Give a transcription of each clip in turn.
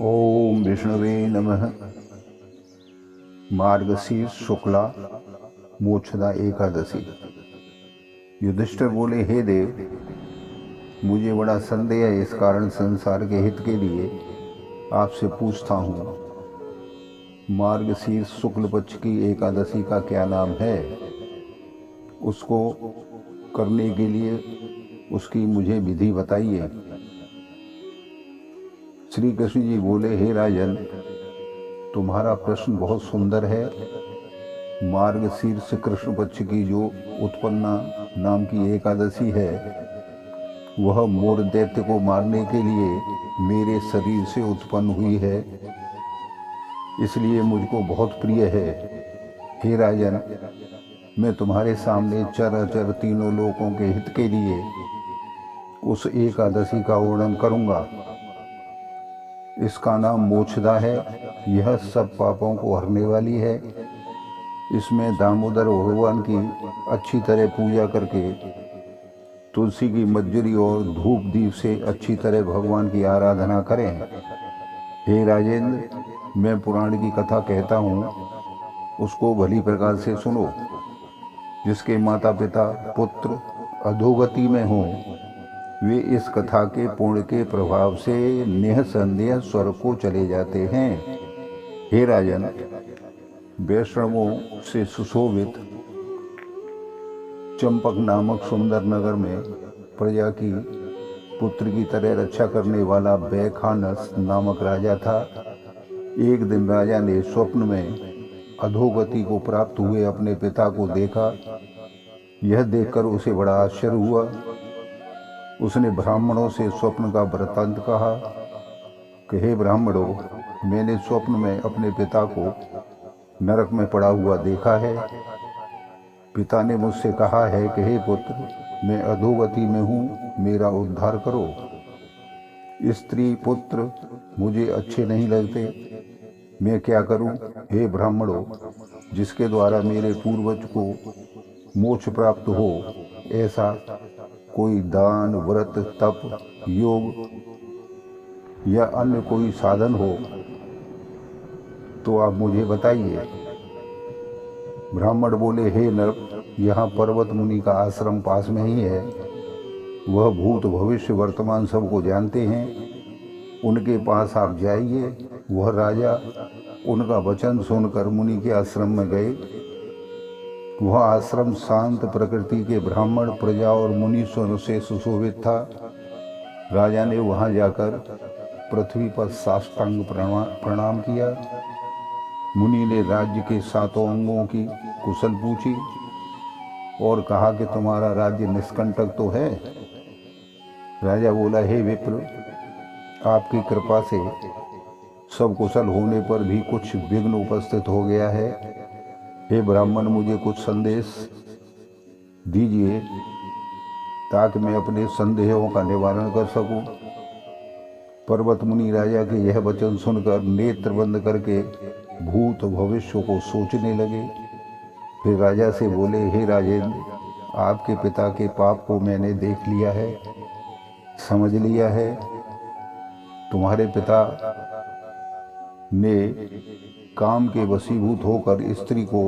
ओम विष्णुवे नमः। मार्गशीर्ष शुक्ला मोक्षदा एकादशी। युधिष्ठिर बोले, हे देव, मुझे बड़ा संदेह है, इस कारण संसार के हित के लिए आपसे पूछता हूँ। मार्गशीर्ष शुक्ल पक्ष की एकादशी का क्या नाम है? उसको करने के लिए उसकी मुझे विधि बताइए। श्री कृष्ण जी बोले, हे राजन, तुम्हारा प्रश्न बहुत सुंदर है। मार्गशीर्ष कृष्ण पक्ष की जो उत्पन्ना नाम की एकादशी है, वह मोर दैत्य को मारने के लिए मेरे शरीर से उत्पन्न हुई है, इसलिए मुझको बहुत प्रिय है। हे राजन, मैं तुम्हारे सामने चराचर तीनों लोकों के हित के लिए उस एकादशी का वर्णन करूंगा। इसका नाम मोक्षदा है। यह सब पापों को हरने वाली है। इसमें दामोदर भगवान की अच्छी तरह पूजा करके तुलसी की मज्जरी और धूप दीप से अच्छी तरह भगवान की आराधना करें। हे राजेंद्र, मैं पुराण की कथा कहता हूँ, उसको भली प्रकार से सुनो। जिसके माता पिता पुत्र अधोगति में हों, वे इस कथा के पुण्य के प्रभाव से निःसंदेह स्वर्ग को चले जाते हैं। हे राजन, वैष्णवों से सुशोभित चंपक नामक सुंदर नगर में प्रजा की पुत्र की तरह रक्षा करने वाला बैखानस नामक राजा था। एक दिन राजा ने स्वप्न में अधोगति को प्राप्त हुए अपने पिता को देखा। यह देखकर उसे बड़ा आश्चर्य हुआ। उसने ब्राह्मणों से स्वप्न का वृत्तांत कहा कि हे ब्राह्मणों, मैंने स्वप्न में अपने पिता को नरक में पड़ा हुआ देखा है। पिता ने मुझसे कहा है कि हे पुत्र, मैं अधोगति में हूँ, मेरा उद्धार करो। स्त्री पुत्र मुझे अच्छे नहीं लगते, मैं क्या करूं? हे ब्राह्मणों, जिसके द्वारा मेरे पूर्वज को मोक्ष प्राप्त हो, ऐसा कोई दान, व्रत, तप, योग या अन्य कोई साधन हो तो आप मुझे बताइए। ब्राह्मण बोले, हे नर, यहाँ पर्वत मुनि का आश्रम पास में ही है। वह भूत भविष्य वर्तमान सबको जानते हैं। उनके पास आप जाइए। वह राजा उनका वचन सुनकर मुनि के आश्रम में गए। वह आश्रम शांत प्रकृति के ब्राह्मण, प्रजा और मुनीश्वरों से सुशोभित था। राजा ने वहां जाकर पृथ्वी पर साष्टांग प्रणाम किया। मुनि ने राज्य के 7 अंगों की कुशल पूछी और कहा कि तुम्हारा राज्य निष्कंटक तो है? राजा बोला, हे विप्र, आपकी कृपा से सब कुशल होने पर भी कुछ विघ्न उपस्थित हो गया है। हे ब्राह्मण, मुझे कुछ संदेश दीजिए ताकि मैं अपने संदेहों का निवारण कर सकूं। पर्वत मुनि राजा के यह वचन सुनकर नेत्र बंद करके भूत भविष्य को सोचने लगे। फिर राजा से बोले, हे राजेंद्र, आपके पिता के पाप को मैंने देख लिया है, समझ लिया है। तुम्हारे पिता ने काम के वशीभूत होकर स्त्री को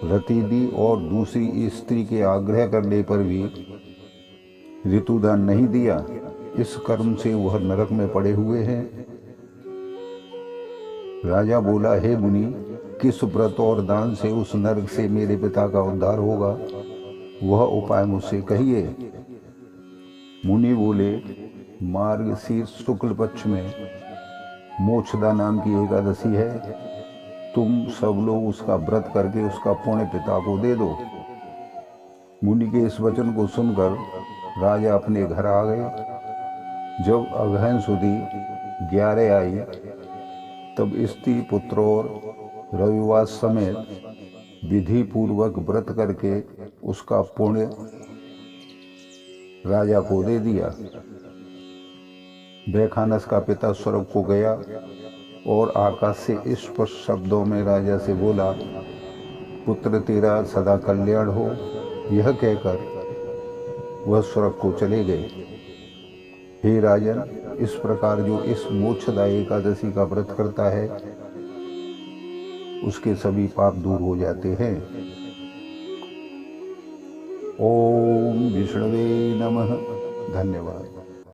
रति दी और दूसरी स्त्री के आग्रह करने पर भी ऋतुदान नहीं दिया। इस कर्म से वह नरक में पड़े हुए हैं। राजा बोला, हे मुनि, किस व्रत और दान से उस नरक से मेरे पिता का उद्धार होगा, वह उपाय मुझसे कहिए। मुनि बोले, मार्गशीर्ष शुक्ल पक्ष में मोक्षदा नाम की एकादशी है। तुम सब लोग उसका व्रत करके उसका पुण्य पिता को दे दो। मुनि के इस वचन को सुनकर राजा अपने घर आ गए। जब अगहन सुदी 11 आई, तब स्त्री, पुत्र और रविवार समेत विधि पूर्वक व्रत करके उसका पुण्य राजा को दे दिया। बैखानस का पिता स्वर्ग को गया और आकाश से स्पष्ट शब्दों में राजा से बोला, पुत्र तेरा सदा कल्याण हो। यह कहकर वह स्वर्ग को चले गए। हे राजन, इस प्रकार जो इस मोक्षदायी एकादशी का व्रत करता है उसके सभी पाप दूर हो जाते हैं। ओम विष्णवे नमः। धन्यवाद।